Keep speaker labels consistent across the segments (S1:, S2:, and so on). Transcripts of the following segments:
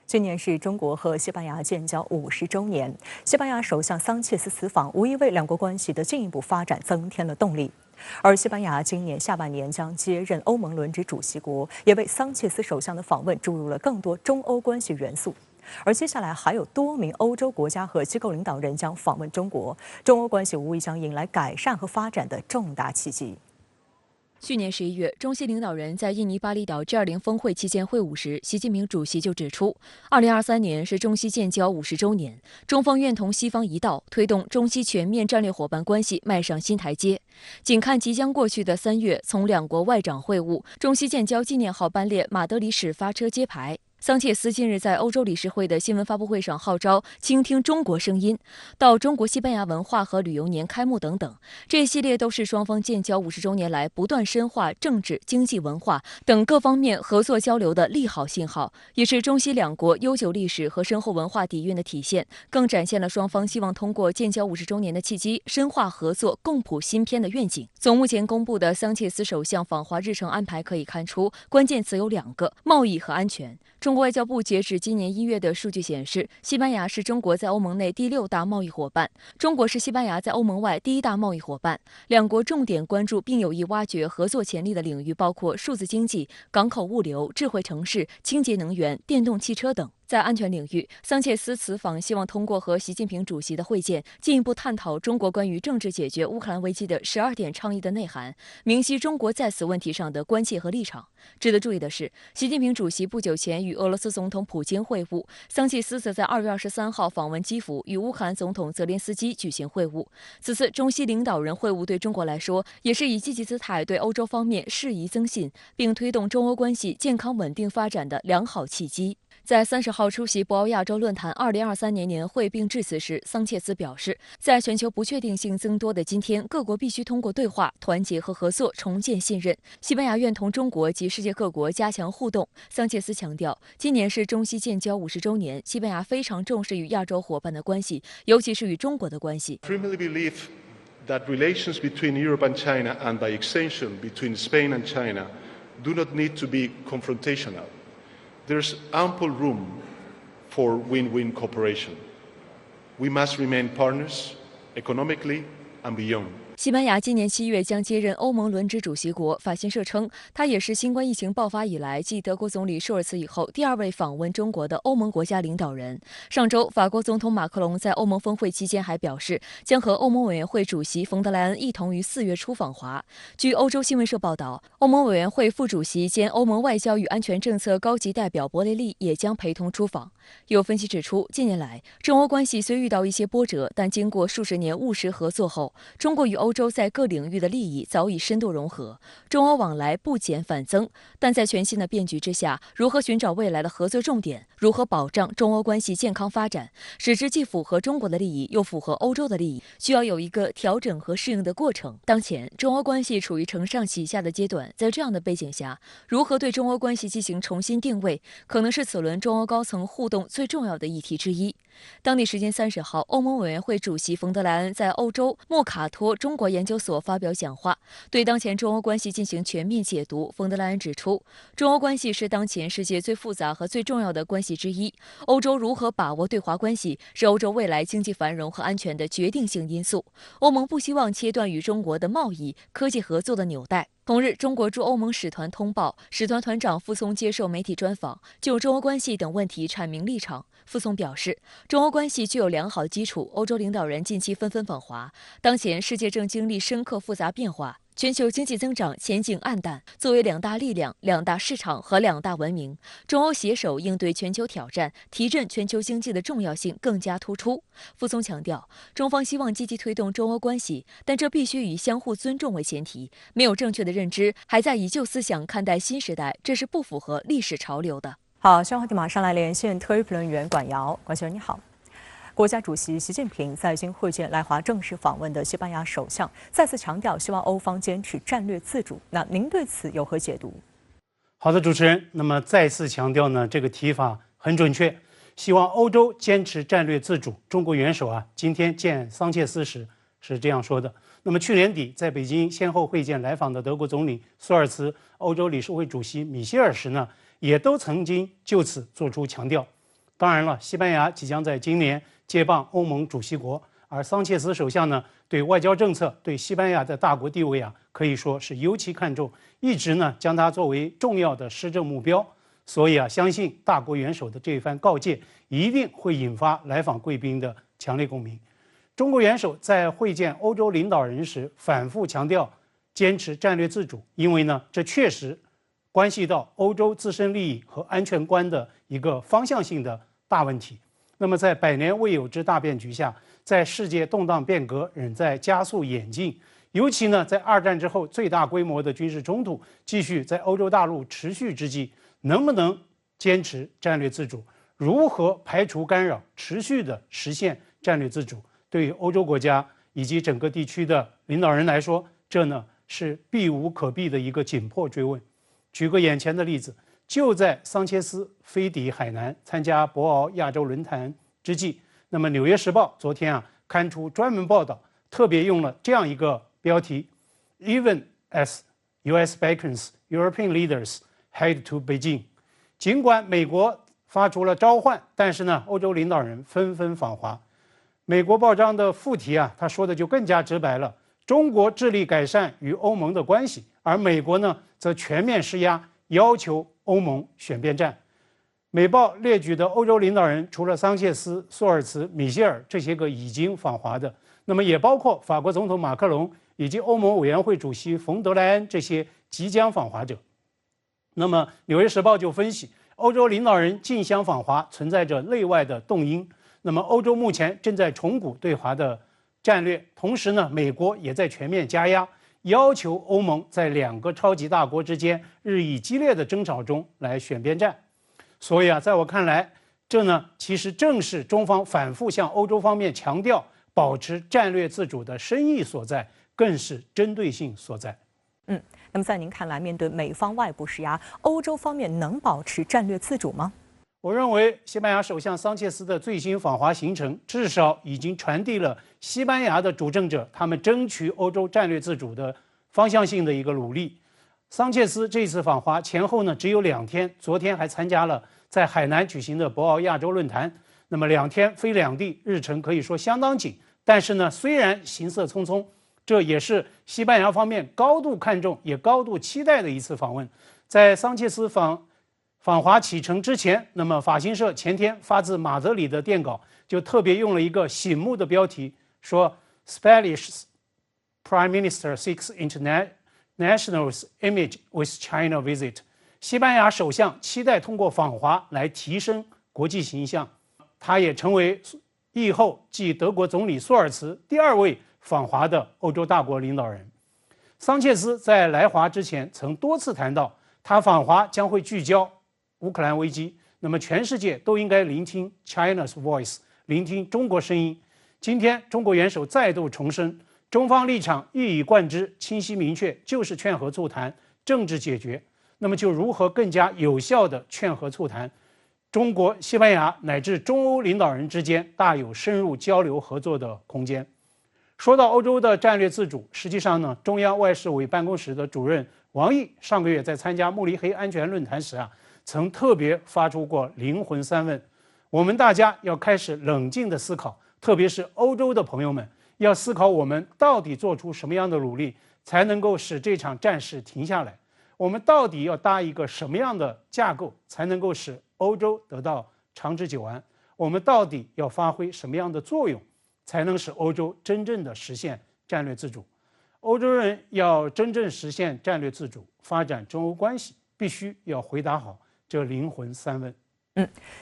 S1: 今年是中国和西班牙建交50周年，西班牙首相桑切斯此访无疑为两国关系的进一步发展增添了动力。而西班牙今年下半年将接任欧盟轮值主席国，也为桑切斯首相的访问注入了更多中欧关系元素。而接下来还有多名欧洲国家和机构领导人将访问中国，中欧关系无疑将迎来改善和发展的重大契机。
S2: 去年11月，中西领导人在印尼巴厘岛 G20 峰会期间会晤时，习近平主席就指出，2023年是中西建交50周年，中方愿同西方一道，推动中西全面战略伙伴关系迈上新台阶。仅看即将过去的3月，从两国外长会晤、中西建交纪念号班列马德里始发车揭牌。桑切斯近日在欧洲理事会的新闻发布会上号召倾听中国声音，到中国西班牙文化和旅游年开幕等等，这一系列都是双方建交50周年来不断深化政治、经济、文化等各方面合作交流的利好信号，也是中西两国悠久历史和深厚文化底蕴的体现，更展现了双方希望通过建交50周年的契机，深化合作、共谱新篇的愿景。从目前公布的桑切斯首相访华日程安排可以看出，关键词有2个：贸易和安全。中国外交部截止今年1月的数据显示，西班牙是中国在欧盟内第6大贸易伙伴，中国是西班牙在欧盟外第1大贸易伙伴。两国重点关注并有意挖掘合作潜力的领域包括数字经济、港口物流、智慧城市、清洁能源、电动汽车等。在安全领域，桑切斯此访希望通过和习近平主席的会见，进一步探讨中国关于政治解决乌克兰危机的12点倡议的内涵，明晰中国在此问题上的关切和立场。值得注意的是，习近平主席不久前与俄罗斯总统普京会晤，桑切斯则在2月23号访问基辅，与乌克兰总统泽连斯基举行会晤。此次中西领导人会晤对中国来说，也是以积极姿态对欧洲方面适宜增信，并推动中欧关系健康稳定发展的良好契机。在30号出席博鳌亚洲论坛2023年年会并致辞时，桑切斯表示，在全球不确定性增多的今天，各国必须通过对话、团结和合作重建信任。西班牙愿同中国及世界各国加强互动。桑切斯强调，今年是中西建交50周年，西班牙非常重视与亚洲伙伴的关系，尤其是与中国的关系。
S3: Firmly believe that relations between Europe and China, and by extension between Spain and China, do not need to be confrontational.There's ample room for win-win cooperation. We must remain partners, economically and beyond.
S2: 西班牙今年7月将接任欧盟轮值主席国。法新社称，它也是新冠疫情爆发以来继德国总理舒尔茨以后第2位访问中国的欧盟国家领导人。上周，法国总统马克龙在欧盟峰会期间还表示，将和欧盟委员会主席冯德莱恩一同于4月初访华。据欧洲新闻社报道，欧盟委员会副主席兼欧盟外交与安全政策高级代表博雷利也将陪同出访。有分析指出，近年来中欧关系虽遇到一些波折，但经过数十年务实合作后，中国与欧洲在各领域的利益早已深度融合，中欧往来不减反增。但在全新的变局之下，如何寻找未来的合作重点，如何保障中欧关系健康发展，使之既符合中国的利益，又符合欧洲的利益，需要有一个调整和适应的过程。当前中欧关系处于承上启下的阶段，在这样的背景下，如何对中欧关系进行重新定位，可能是此轮中欧高层互动最重要的议题之一。当地时间30号，欧盟委员会主席冯德莱恩在欧洲莫卡托中国研究所发表讲话，对当前中欧关系进行全面解读。冯德莱恩指出，中欧关系是当前世界最复杂和最重要的关系之一，欧洲如何把握对华关系，是欧洲未来经济繁荣和安全的决定性因素。欧盟不希望切断与中国的贸易、科技合作的纽带。同日，中国驻欧盟使团通报，使团团长傅聪接受媒体专访，就中欧关系等问题阐明立场。傅聪表示，中欧关系具有良好基础，欧洲领导人近期纷纷访华。当前世界正经历深刻复杂变化，全球经济增长前景暗淡。作为2大力量、2大市场和2大文明，中欧携手应对全球挑战，提振全球经济的重要性更加突出。傅聪强调，中方希望积极推动中欧关系，但这必须以相互尊重为前提。没有正确的认知，还在以旧思想看待新时代，这是不符合历史潮流的。
S1: 好，消息马上来连线特约评论员管瑶。管先生你好。国家主席习近平在京会见来华正式访问的西班牙首相，再次强调希望欧方坚持战略自主。那您对此有何解读？
S4: 好的，主持人。那么再次强调呢，这个提法很准确，希望欧洲坚持战略自主。中国元首今天见桑切斯时是这样说的。那么去年底在北京先后会见来访的德国总理苏尔茨、欧洲理事会主席米歇尔时呢，也都曾经就此做出强调。当然了，西班牙即将在今年接棒欧盟主席国，而桑切斯首相呢，对外交政策、对西班牙的大国地位啊，可以说是尤其看重，一直呢将它作为重要的施政目标。所以啊，相信大国元首的这一番告诫，一定会引发来访贵宾的强烈共鸣。中国元首在会见欧洲领导人时，反复强调坚持战略自主，因为呢，这确实关系到欧洲自身利益和安全观的一个方向性的大问题。那么，在百年未有之大变局下，在世界动荡变革仍在加速演进，尤其呢，在二战之后最大规模的军事冲突继续在欧洲大陆持续之际，能不能坚持战略自主？如何排除干扰，持续的实现战略自主？对于欧洲国家以及整个地区的领导人来说，这呢是避无可避的一个紧迫追问。举个眼前的例子，就在桑切斯飞抵海南参加博鳌亚洲论坛之际，那么《纽约时报》昨天啊刊出专门报道，特别用了这样一个标题 ：Even as U.S. beckons European leaders head to Beijing。尽管美国发出了召唤，但是呢，欧洲领导人纷纷访华。美国报章的副题啊，他说的就更加直白了：中国致力改善与欧盟的关系，而美国呢，则全面施压，要求欧盟选边站。美报列举的欧洲领导人，除了桑切斯、索尔茨、米歇尔这些个已经访华的，那么也包括法国总统马克龙以及欧盟委员会主席冯德莱恩这些即将访华者。那么，《纽约时报》就分析，欧洲领导人竞相访华存在着内外的动因。那么，欧洲目前正在重鼓对华的战略，同时呢，美国也在全面加压，要求欧盟在两个超级大国之间日益激烈的争吵中来选边站。所以啊，在我看来，这呢其实正是中方反复向欧洲方面强调保持战略自主的深意所在，更是针对性所在。
S1: 那么在您看来，面对美方外部施压，欧洲方面能保持战略自主吗？
S4: 我认为，西班牙首相桑切斯的最新访华行程，至少已经传递了西班牙的主政者他们争取欧洲战略自主的方向性的一个努力。桑切斯这次访华前后呢只有2天，昨天还参加了在海南举行的博鳌亚洲论坛。那么2天飞2地，日程可以说相当紧。但是呢，虽然行色匆匆，这也是西班牙方面高度看重也高度期待的一次访问。在桑切斯访华启程之前，那么法新社前天发自马德里的电稿就特别用了一个醒目的标题，说 Spanish Prime Minister seeks international image with China visit。 西班牙首相期待通过访华来提升国际形象。他也成为疫后继德国总理索尔茨第2位访华的欧洲大国领导人。桑切斯在来华之前曾多次谈到，他访华将会聚焦乌克兰危机，那么全世界都应该聆听 China's voice， 聆听中国声音。今天中国元首再度重申，中方立场一以贯之，清晰明确，就是劝和促谈，政治解决。那么就如何更加有效的劝和促谈，中国、西班牙乃至中欧领导人之间大有深入交流合作的空间。说到欧洲的战略自主，实际上呢，中央外事委办公室的主任王毅上个月在参加慕尼黑安全论坛时啊，曾特别发出过灵魂3问。我们大家要开始冷静的思考，特别是欧洲的朋友们，要思考我们到底做出什么样的努力，才能够使这场战事停下来？我们到底要搭一个什么样的架构，才能够使欧洲得到长治久安？我们到底要发挥什么样的作用，才能使欧洲真正的实现战略自主？欧洲人要真正实现战略自主，发展中欧关系，必须要回答好这灵魂3问。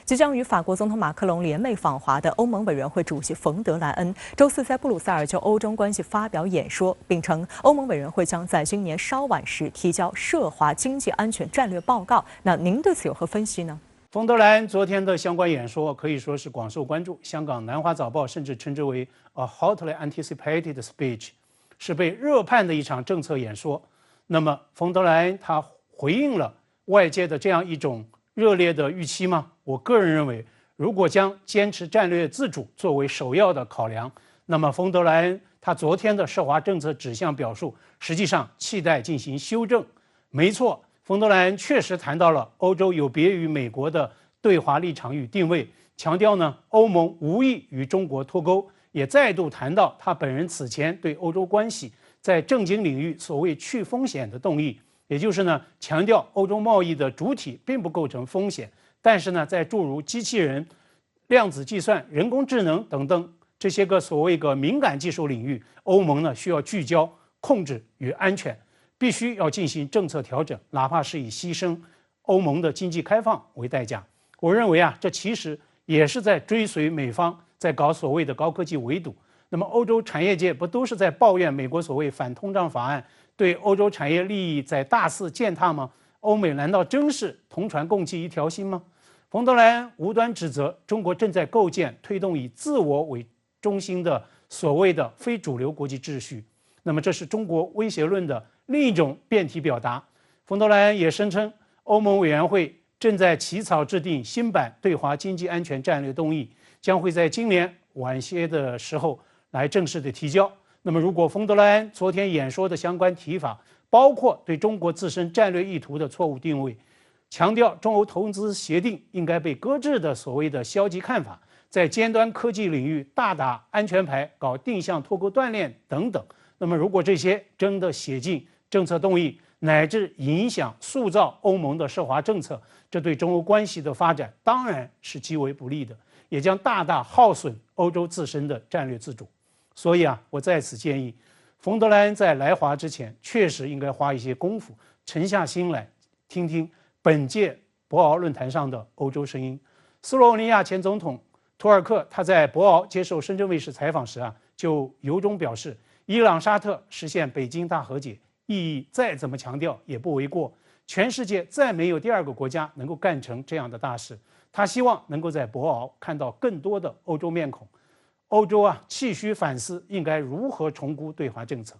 S1: 即将与法国总统马克龙联袂访华的欧盟委员会主席冯德莱恩，周4在布鲁塞尔就欧中关系发表演说，并称欧盟委员会将在今年稍晚时提交涉华经济安全战略报告。那您对此有何分析呢？
S4: 冯德莱恩昨天的相关演说可以说是广受关注，香港南华早报甚至称之为 a hotly anticipated speech， 是被热盼的一场政策演说。那么冯德莱恩他回应了外界的这样一种热烈的预期吗？我个人认为，如果将坚持战略自主作为首要的考量，那么冯德莱恩他昨天的涉华政策指向表述，实际上期待进行修正。没错，冯德莱恩确实谈到了欧洲有别于美国的对华立场与定位，强调呢欧盟无意与中国脱钩，也再度谈到他本人此前对欧洲关系在政经领域所谓去风险的动议，也就是呢强调欧洲贸易的主体并不构成风险，但是呢在诸如机器人、量子计算、人工智能等等这些个所谓个敏感技术领域，欧盟呢需要聚焦、控制与安全，必须要进行政策调整，哪怕是以牺牲欧盟的经济开放为代价。我认为啊，这其实也是在追随美方在搞所谓的高科技围堵。那么欧洲产业界不都是在抱怨美国所谓反通胀法案对欧洲产业利益在大肆践踏吗？欧美难道真是同船共济一条心吗？冯德莱恩无端指责中国正在构建推动以自我为中心的所谓的非主流国际秩序，那么这是中国威胁论的另一种变体表达。冯德莱恩也声称，欧盟委员会正在起草制定新版对华经济安全战略动议，将会在今年晚些的时候来正式的提交。那么如果冯德莱恩昨天演说的相关提法，包括对中国自身战略意图的错误定位，强调中欧投资协定应该被搁置的所谓的消极看法，在尖端科技领域大打安全牌、搞定向脱钩锻炼等等，那么如果这些真的写进政策动议，乃至影响塑造欧盟的涉华政策，这对中欧关系的发展当然是极为不利的，也将大大耗损欧洲自身的战略自主。所以啊，我在此建议，冯德莱恩在来华之前，确实应该花一些功夫，沉下心来听听本届博鳌论坛上的欧洲声音。斯洛文尼亚前总统图尔克他在博鳌接受深圳卫视采访时啊，就由衷表示，伊朗沙特实现北京大和解意义再怎么强调也不为过，全世界再没有第二个国家能够干成这样的大事。他希望能够在博鳌看到更多的欧洲面孔。欧洲啊，气须反思应该如何重估对华政策。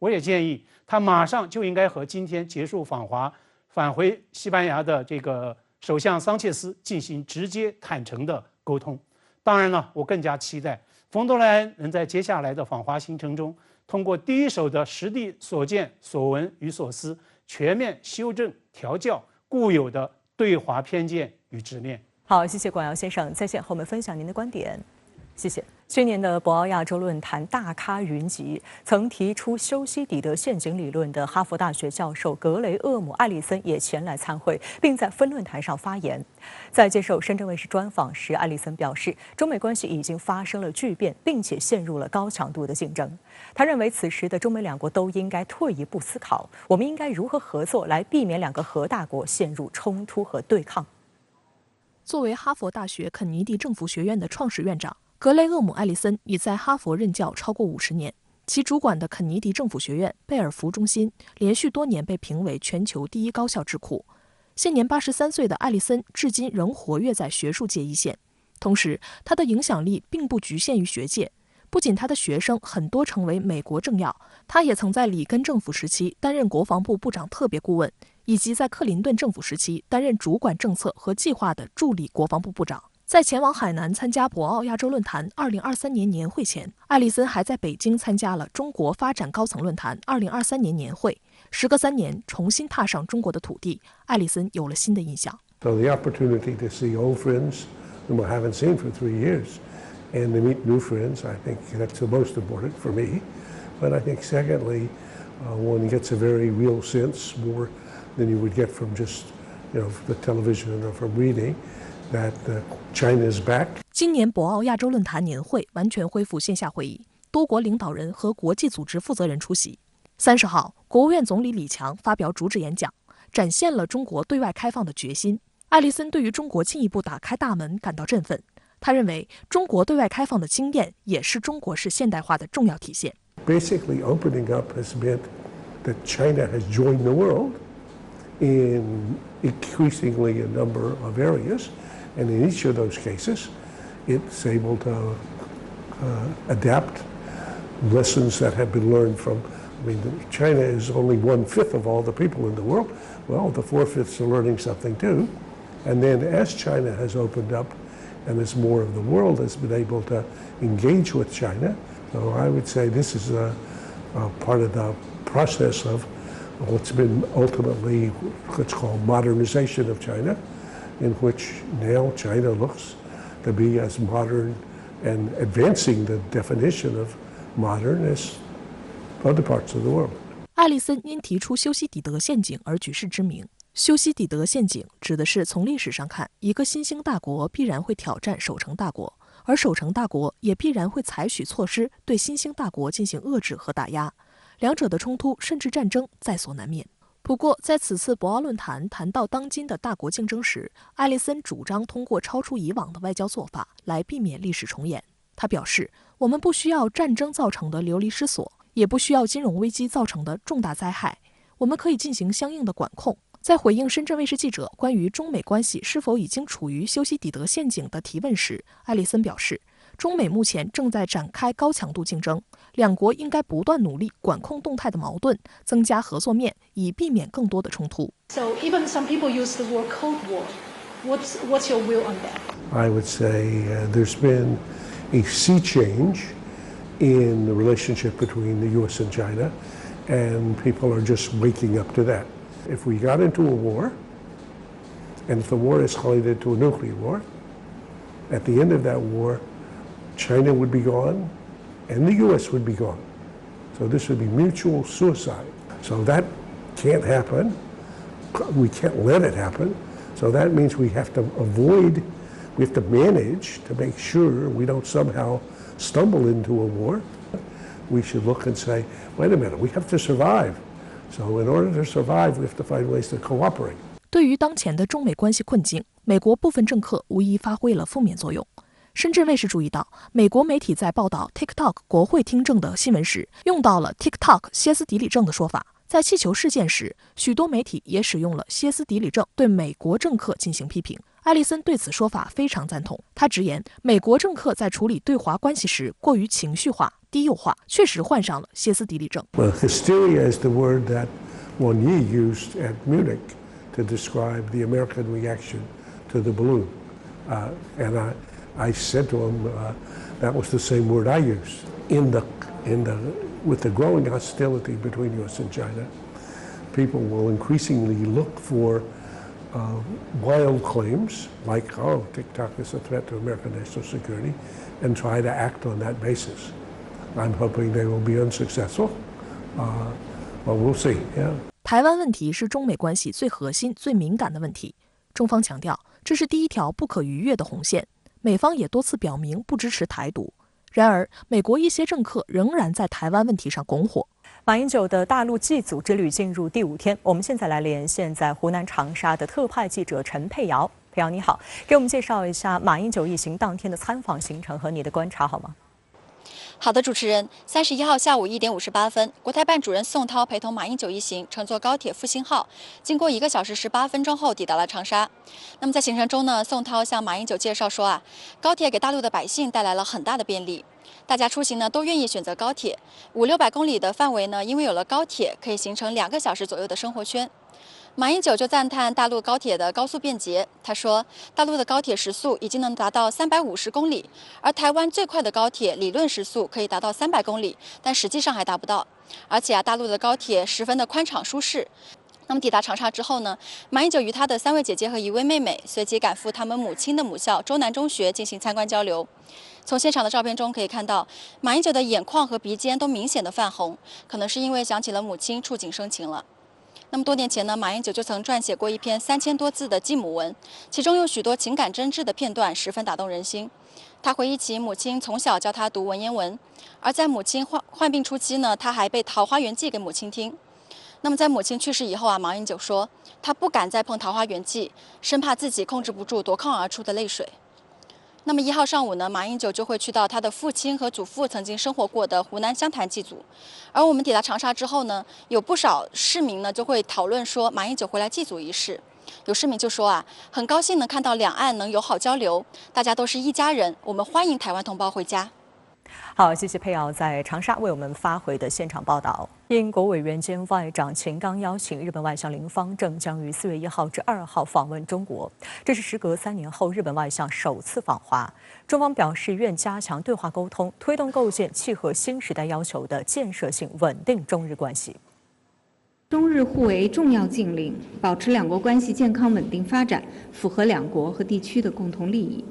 S4: 我也建议他马上就应该和今天结束访华、返回西班牙的这个首相桑切斯进行直接坦诚的沟通。当然了，我更加期待冯德莱恩能在接下来的访华行程中，通过第一手的实地所见所闻与所思，全面修正调教固有的对华偏见与执念。
S1: 好，谢谢广尧先生在线和我们分享您的观点。谢谢。去年的博鳌亚洲论坛大咖云集，曾提出修昔底德陷阱理论的哈佛大学教授格雷厄姆·艾利森也前来参会，并在分论坛上发言。在接受深圳卫视专访时，艾利森表示，中美关系已经发生了巨变，并且陷入了高强度的竞争。他认为，此时的中美两国都应该退一步思考，我们应该如何合作来避免两个核大国陷入冲突和对抗。
S5: 作为哈佛大学肯尼迪政府学院的创始院长，格雷厄姆·艾利森已在哈佛任教超过50年，其主管的肯尼迪政府学院贝尔福中心连续多年被评为全球第一高校智库。现年83岁的艾利森至今仍活跃在学术界一线，同时他的影响力并不局限于学界，不仅他的学生很多成为美国政要，他也曾在里根政府时期担任国防部部长特别顾问，以及在克林顿政府时期担任主管政策和计划的助理国防部部长。在前往海南参加博鳌亚洲论坛2023年年会前，艾利森还在北京参加了中国发展高层论坛2023年年会。时隔3年，重新踏上中国的土地，艾利森有了新的印象。
S6: So the opportunity to see old friends whom I haven't seen for 3 years, and to meet new friends, I think that's the most important for me. But I think secondly, one gets a very real sense, more than you would get from just, the television or from reading.That China is back.
S5: 今年博鳌亚洲论坛年会完全恢复线下会议，多国领导人和国际组织负责人出席。30号，国务院总理李强发表主旨演讲，展现了中国对外开放的决心。艾利森对于中国进一步打开大门感到振奋。他认为，中国对外开放的经验也是中国式现代化的重要体现。
S6: Basically, opening up has meant that China has joined the world in increasingly a number of areas.And in each of those cases, it's able to adapt lessons that have been learned from, China is only 1/5 of all the people in the world. Well, the 4/5 are learning something too. And then as China has opened up and as more of the world has been able to engage with China, so I would say this is a part of the process of what's been ultimately what's called modernization of China.In which now China looks to be as modern and advancing the definition of modern as other parts of the world.
S5: 艾利森因提出修昔底德陷阱而举世知名。修昔底德陷阱指的是从历史上看，一个新兴大国必然会挑战守成大国，而守成大国也必然会采取措施对新兴大国进行遏制和打压，两者的冲突甚至战争在所难免。不过，在此次博鳌论坛谈到当今的大国竞争时，艾利森主张通过超出以往的外交做法来避免历史重演。他表示，我们不需要战争造成的流离失所，也不需要金融危机造成的重大灾害，我们可以进行相应的管控。在回应深圳卫视记者关于中美关系是否已经处于修昔底德陷阱的提问时，艾利森表示，中美目前正在展开高强度竞争，两国应该不断努力管控动态的矛盾，增加合作面，以避免更多的冲突。
S7: So even some people use the word Cold War. What's your view on that?
S6: I would say there's been a sea change in the relationship between the U.S. and China, and people are just waking up to that. If we got into a war, and if the war escalated to a nuclear war, at the end of that war, China would be gone, and the U.S. would be gone. So this would be mutual suicide. So that can't happen. We can't let it happen. So that means we have to manage to make sure we don't somehow stumble into a war. We should look and say, wait a minute, we have to survive. So in order to survive, we have to find ways to cooperate.
S5: 对于当前的中美关系困境，美国部分政客无疑发挥了负面作用。深圳卫视注意到，美国媒体在报道 TikTok 国会听证的新闻时，用到了 TikTok 歇斯底里症的说法。在气球事件时，许多媒体也使用了歇斯底里症对美国政客进行批评。艾利森对此说法非常赞同，他直言，美国政客在处理对华关系时过于情绪化、低幼化，确实患上了歇斯底里症。
S6: Well, hysteria is the word that Wang Yi used at Munich to describe the American reaction to the balloon, and I said to him that was the same word I used. With the growing hostility between U.S. and China, people will increasingly look for wild claims like, oh, TikTok is a threat to American national security, and try to act on that basis. I'm hoping they will be unsuccessful, but we'll see. Yeah.
S5: 台湾问题是中美关系最核心、最敏感的问题。中方强调，这是第一条不可逾越的红线。美方也多次表明不支持台独。然而，美国一些政客仍然在台湾问题上拱火。
S1: 马英九的大陆祭祖之旅进入第5天，我们现在来连线在湖南长沙的特派记者陈佩瑶。佩瑶你好，给我们介绍一下马英九一行当天的参访行程和你的观察好吗？
S8: 好的，主持人，31号下午1点58分，国台办主任宋涛陪同马英九一行乘坐高铁复兴号，经过1个小时18分钟后抵达了长沙。那么在行程中呢，宋涛向马英九介绍说高铁给大陆的百姓带来了很大的便利，大家出行呢都愿意选择高铁，500-600公里的范围呢，因为有了高铁，可以形成2个小时左右的生活圈。马英九就赞叹大陆高铁的高速便捷，他说，大陆的高铁时速已经能达到350公里，而台湾最快的高铁理论时速可以达到300公里，但实际上还达不到。而且大陆的高铁十分的宽敞舒适。那么抵达长沙之后呢，马英九与他的3位姐姐和1位妹妹随即赶赴他们母亲的母校周南中学进行参观交流。从现场的照片中可以看到，马英九的眼眶和鼻尖都明显的泛红，可能是因为想起了母亲，触景生情了。那么多年前呢，马英九就曾撰写过一篇3000多字的继母文，其中有许多情感真挚的片段，十分打动人心。他回忆起母亲从小教他读文言文，而在母亲患病初期呢，他还背《桃花源记》给母亲听。那么在母亲去世以后马英九说，他不敢再碰《桃花源记》，生怕自己控制不住夺眶而出的泪水。那么1号上午呢，马英九就会去到他的父亲和祖父曾经生活过的湖南湘潭祭祖。而我们抵达长沙之后呢，有不少市民呢就会讨论说马英九回来祭祖一事。有市民就说很高兴能看到两岸能友好交流，大家都是一家人，我们欢迎台湾同胞回家。
S1: 好，谢谢佩瑶在长沙为我们发回的现场报道。应国委员兼外长秦刚邀请，日本外相林芳正将于4月1号至2号访问中国，这是时隔3年后日本外相首次访华。中方表示愿加强对话沟通，推动构建契合新时代要求的建设性稳定中日关系。
S9: 中日互为重要近邻，保持两国关系健康稳定发展，符合两国和地区的共同利益。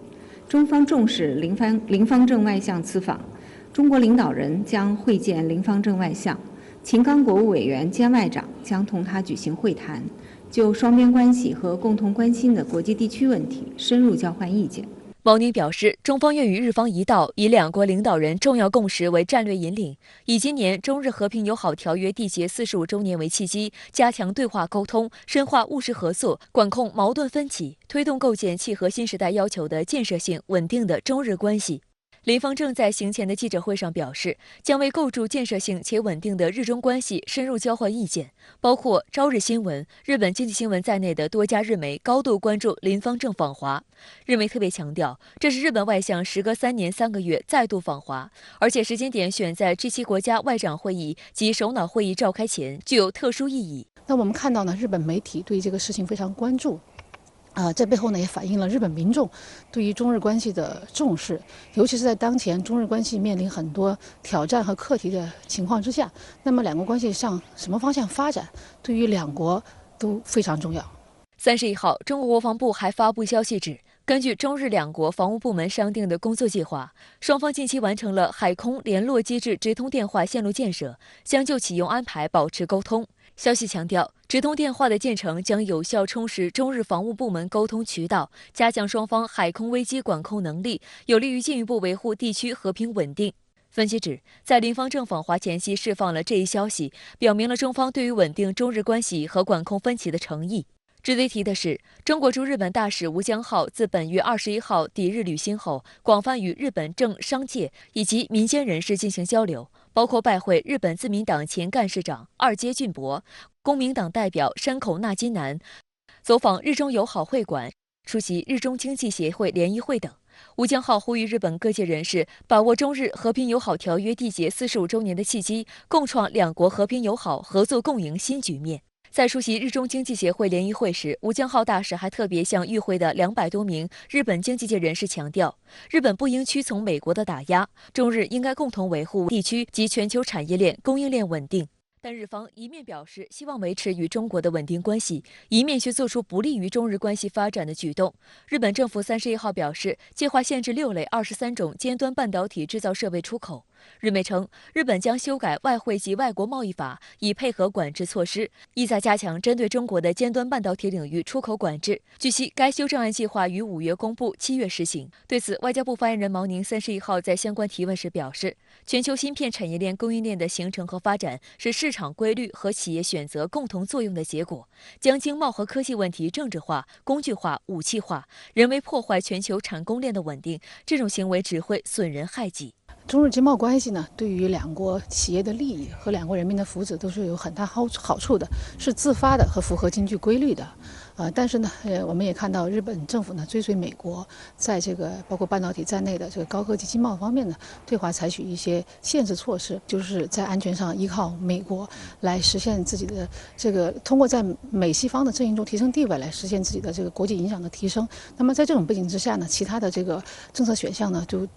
S9: 中方重视林方正外相此访，中国领导人将会见林方正外相，秦刚国务委员兼外长将同他举行会谈，就双边关系和共同关心的国际地区问题深入交换意见。
S2: 毛宁表示，中方愿与日方一道，以两国领导人重要共识为战略引领，以今年中日和平友好条约缔结45周年为契机，加强对话沟通，深化务实合作，管控矛盾分歧，推动构建契合新时代要求的建设性、稳定的中日关系。林方正在行前的记者会上表示，将为构筑建设性且稳定的日中关系深入交换意见，包括朝日新闻、日本经济新闻在内的多家日媒高度关注林方正访华。日媒特别强调，这是日本外相时隔3年3个月再度访华，而且时间点选在G7国家外长会议及首脑会议召开前，具有特殊意义。
S10: 那我们看到呢，日本媒体对这个事情非常关注。这背后呢也反映了日本民众对于中日关系的重视，尤其是在当前中日关系面临很多挑战和课题的情况之下，那么两国关系向什么方向发展，对于两国都非常重要。
S2: 31号，中国国防部还发布消息指，根据中日两国防务部门商定的工作计划，双方近期完成了海空联络机制直通电话线路建设，将就启用安排保持沟通。消息强调，直通电话的建成将有效充实中日防务部门沟通渠道，加强双方海空危机管控能力，有利于进一步维护地区和平稳定。分析指，在林方正访华前夕释放了这一消息，表明了中方对于稳定中日关系和管控分歧的诚意。值得一提的是，中国驻日本大使吴江浩自本月21号抵日履新后，广泛与日本政商界以及民间人士进行交流，包括拜会日本自民党前干事长二阶俊博、公民党代表山口那金男，走访日中友好会馆，出席日中经济协会联谊会等。吴江浩呼吁日本各界人士把握中日和平友好条约缔结45周年的契机，共创两国和平友好、合作共赢新局面。在出席日中经济协会联谊会时，吴江浩大使还特别向与会的200多名日本经济界人士强调，日本不应屈从美国的打压，中日应该共同维护地区及全球产业链、供应链稳定。但日方一面表示希望维持与中国的稳定关系，一面却做出不利于中日关系发展的举动。日本政府31号表示，计划限制6类23种尖端半导体制造设备出口。日媒称，日本将修改外汇及外国贸易法，以配合管制措施，意在加强针对中国的尖端半导体领域出口管制。据悉，该修正案计划于5月公布，7月实行。对此，外交部发言人毛宁31号在相关提问时表示，全球芯片产业链供应链的形成和发展是市场规律和企业选择共同作用的结果，将经贸和科技问题政治化、工具化、武器化，人为破坏全球产供链的稳定，这种行为只会损人害己。
S10: 中日经贸关系呢，对于两国企业的利益和两国人民的福祉都是有很大好处的，是自发的和符合经济规律的。但是呢，我们也看到日本政府呢追随美国，在这个包括半导体在内的这个高科技经贸方面呢，对华采取一些限制措施，就是在安全上依靠美国来实现自己的这个通过在美西方的阵营中提升地位来实现自己的这个国际影响的提升。那么在这种背景之下呢，其他的这个政策选项呢就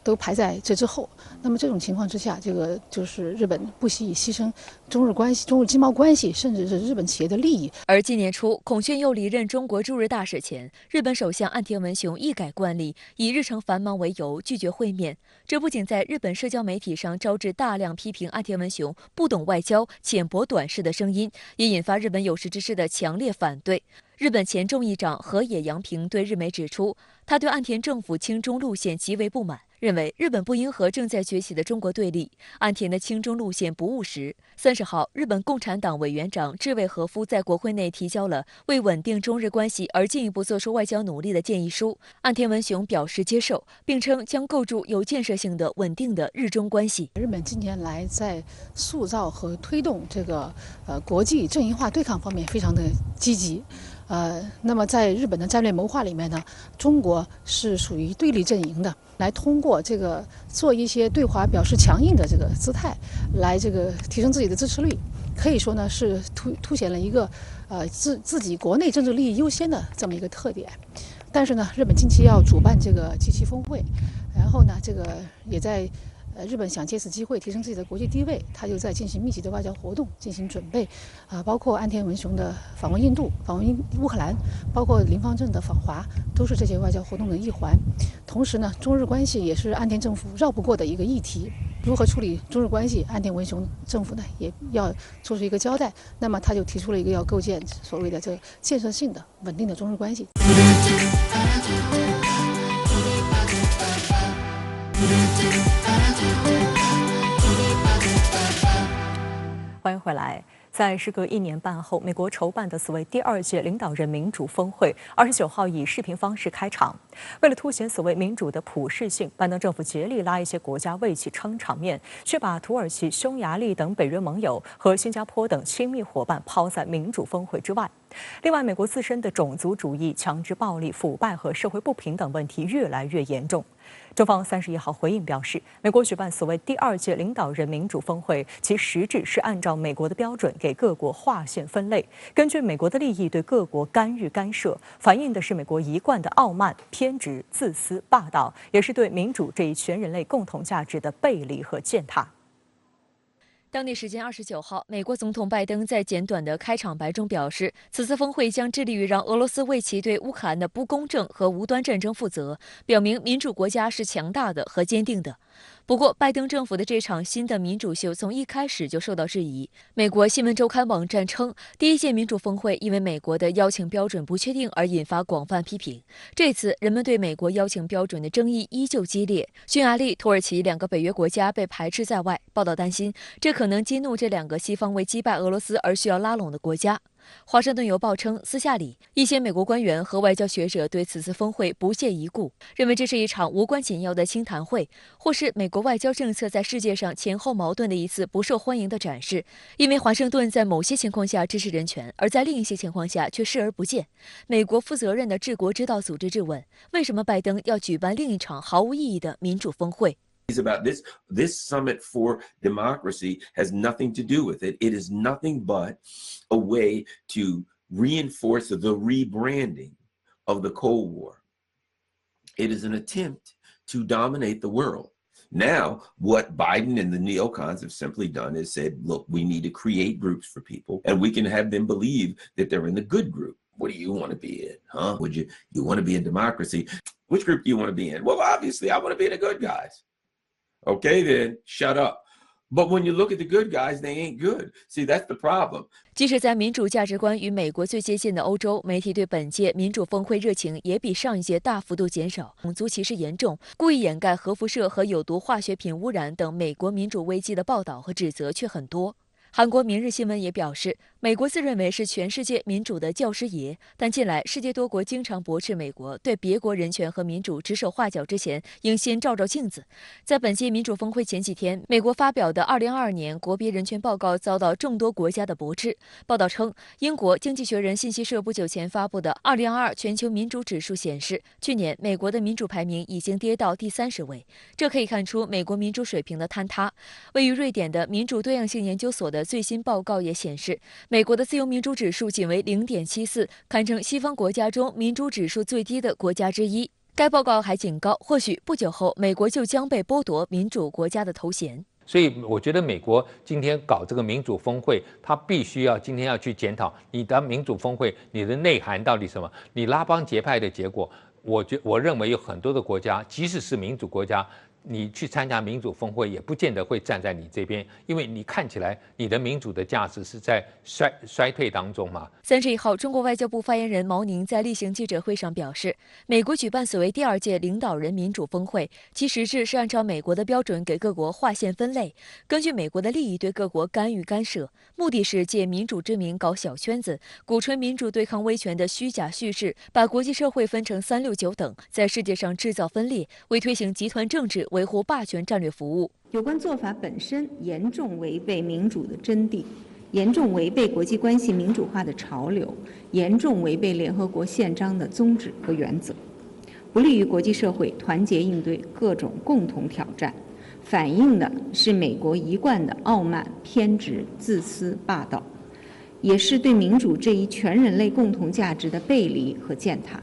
S10: 都排在这之后。那么这种情况之下，这个就是日本不惜以牺牲中日关系、中日经贸关系，甚至是日本企业的利益。
S2: 而今年初，孔铉又离任中国驻日大使前，日本首相岸田文雄一改惯例，以日程繁忙为由拒绝会面。这不仅在日本社交媒体上招致大量批评岸田文雄不懂外交、浅薄短视的声音，也引发日本有识之士的强烈反对。日本前众议长河野洋平对日媒指出，他对岸田政府亲中路线极为不满，认为日本不应和正在崛起的中国对立，岸田的亲中路线不务实。30号，日本共产党委员长志卫和夫在国会内提交了为稳定中日关系而进一步做出外交努力的建议书，岸田文雄表示接受，并称将构筑有建设性的稳定的日中关系。
S10: 日本近年来在塑造和推动这个国际阵营化对抗方面非常的积极。那么在日本的战略谋划里面呢，中国是属于对立阵营的，来通过这个做一些对华表示强硬的这个姿态，来这个提升自己的支持率，可以说呢是凸显了一个自己国内政治利益优先的这么一个特点。但是呢，日本近期要主办这个G7峰会，然后呢，这个也在日本想借此机会提升自己的国际地位，他就在进行密集的外交活动进行准备，包括岸田文雄的访问印度、访问乌克兰，包括林芳正的访华，都是这些外交活动的一环。同时呢，中日关系也是岸田政府绕不过的一个议题。如何处理中日关系，岸田文雄政府呢也要做出一个交代。那么他就提出了一个要构建所谓的这个建设性的、稳定的中日关系。
S1: 欢迎回来。在时隔1年半后，美国筹办的所谓第2届领导人民主峰会29号以视频方式开场。为了凸显所谓民主的普适性，拜登政府竭力拉一些国家为其撑场面，却把土耳其、匈牙利等北约盟友和新加坡等亲密伙伴抛在民主峰会之外。另外，美国自身的种族主义、强制暴力、腐败和社会不平等问题越来越严重。中方31号回应表示，美国举办所谓第2届领导人民主峰会，其实质是按照美国的标准给各国划线分类，根据美国的利益对各国干预干涉，反映的是美国一贯的傲慢、偏执、自私、霸道，也是对民主这一全人类共同价值的背离和践踏。
S2: 当地时间29号，美国总统拜登在简短的开场白中表示，此次峰会将致力于让俄罗斯为其对乌克兰的不公正和无端战争负责，表明民主国家是强大的和坚定的。不过，拜登政府的这场新的民主秀从一开始就受到质疑。美国新闻周刊网站称，第1届民主峰会因为美国的邀请标准不确定而引发广泛批评。这次人们对美国邀请标准的争议依旧激烈，匈牙利、土耳其2个北约国家被排斥在外。报道担心，这可能激怒这2个西方为击败俄罗斯而需要拉拢的国家。华盛顿邮报称，私下里，一些美国官员和外交学者对此次峰会不屑一顾，认为这是一场无关紧要的清谈会，或是美国外交政策在世界上前后矛盾的一次不受欢迎的展示。因为华盛顿在某些情况下支持人权，而在另一些情况下却视而不见。美国负责任的治国之道组织质问，为什么拜登要举办另一场毫无意义的民主峰会
S11: ？About this summit for democracy has nothing to do with it. It is nothing but a way to reinforce the rebranding of the Cold War. It is an attempt to dominate the world. Now, what Biden and the neocons have simply done is said, look, we need to create groups for people, and we can have them believe that they're in the good group. What do you want to be in, huh? Would you want to be in democracy? Which group do you want to be in? Well, obviously, I want to be in the good guys.Okay, then shut up. But when you look at the good guys, they ain't good. See, that's the problem.
S2: 即使在民主价值观与美国最接近的欧洲，媒体对本届民主峰会热情也比上一届大幅度减少。种族歧视严重，故意掩盖核辐射和有毒化学品污染等美国民主危机的报道和指责却很多。韩国《明日新闻》也表示，美国自认为是全世界民主的教师爷，但近来世界多国经常驳斥美国对别国人权和民主指手画脚之前，应先照照镜子。在本届民主峰会前几天，美国发表的2022年国别人权报告遭到众多国家的驳斥。报道称，英国《经济学人》信息社不久前发布的2022全球民主指数显示，去年美国的民主排名已经跌到第30位，这可以看出美国民主水平的坍塌。位于瑞典的民主多样性研究所的最新报告也显示，美国的自由民主指数仅为0.74，堪称西方国家中民主指数最低的国家之一。该报告还警告，或许不久后美国就将被剥夺民主国家的头衔。
S12: 所以我觉得美国今天搞这个民主峰会，他必须要今天要去检讨你的民主峰会，你的内涵到底什么？你拉帮结派的结果，我认为有很多的国家，即使是民主国家，你去参加民主峰会也不见得会站在你这边，因为你看起来你的民主的价值是在衰退当中嘛。
S2: 31号，中国外交部发言人毛宁在例行记者会上表示，美国举办所谓第2届领导人民主峰会，其实质是按照美国的标准给各国划线分类，根据美国的利益对各国干预干涉，目的是借民主之名搞小圈子，鼓吹民主对抗威权的虚假叙事，把国际社会分成3、6、9等，在世界上制造分裂，为推行集团政治维护霸权战略服务。
S9: 有关做法本身严重违背民主的真谛，严重违背国际关系民主化的潮流，严重违背联合国宪章的宗旨和原则，不利于国际社会团结应对各种共同挑战，反映的是美国一贯的傲慢、偏执、自私、霸道，也是对民主这一全人类共同价值的背离和践踏。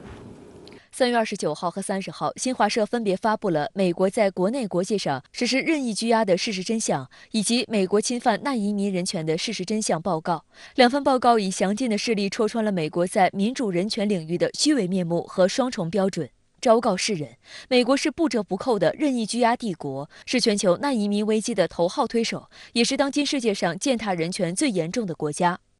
S2: 3月29号和30号，新华社分别发布了美国在国内国际上实施任意拘押的事实真相，以及美国侵犯难移民人权的事实真相报告。两份报告以详尽的事例戳穿了美国在民主人权领域的虚伪面目和双重标准，昭告世人，美国是不折不扣的任意拘押帝国，是全球难移民危机的头号推手，也是当今世界上践踏人权最严重的国家。